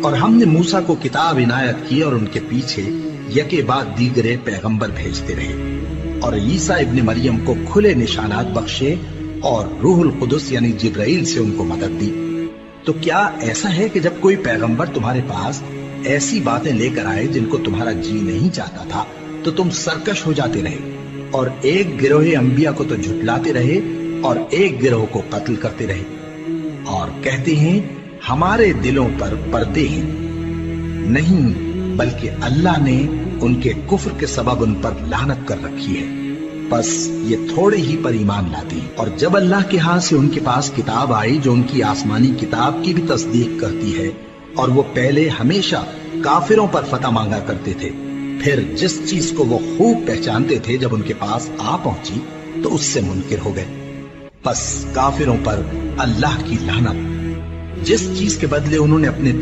اور ہم نے موسیٰ کو کتاب عنایت کی اور ان کے پیچھے یکے بعد دیگرے پیغمبر بھیجتے رہے، اور عیسیٰ ابن مریم کو کھلے نشانات بخشے اور روح القدس یعنی جبرائیل سے ان کو مدد دی۔ تو کیا ایسا ہے کہ جب کوئی پیغمبر تمہارے پاس ایسی باتیں لے کر آئے جن کو تمہارا جی نہیں چاہتا تھا تو تم سرکش ہو جاتے رہے، اور ایک گروہ انبیاء کو تو جھٹلاتے رہے اور ایک گروہ کو قتل کرتے رہے، اور کہتے ہیں ہمارے دلوں پر پردے ہیں؟ نہیں، بلکہ اللہ نے ان کے کفر کے سبب ان پر لعنت کر رکھی ہے، بس یہ تھوڑے ہی پر ایمان لاتے ہیں۔ اور جب اللہ کے ہاں سے ان کے پاس کتاب آئی جو ان کی آسمانی کتاب کی بھی تصدیق کرتی ہے، اور وہ پہلے ہمیشہ کافروں پر فتح مانگا کرتے تھے، پھر جس چیز کو وہ خوب پہچانتے تھے جب ان کے پاس آ پہنچی تو اس سے منکر ہو گئے، بس کافروں پر اللہ کی لعنت۔ جس چیز کے بدلے انہوں نے اپنے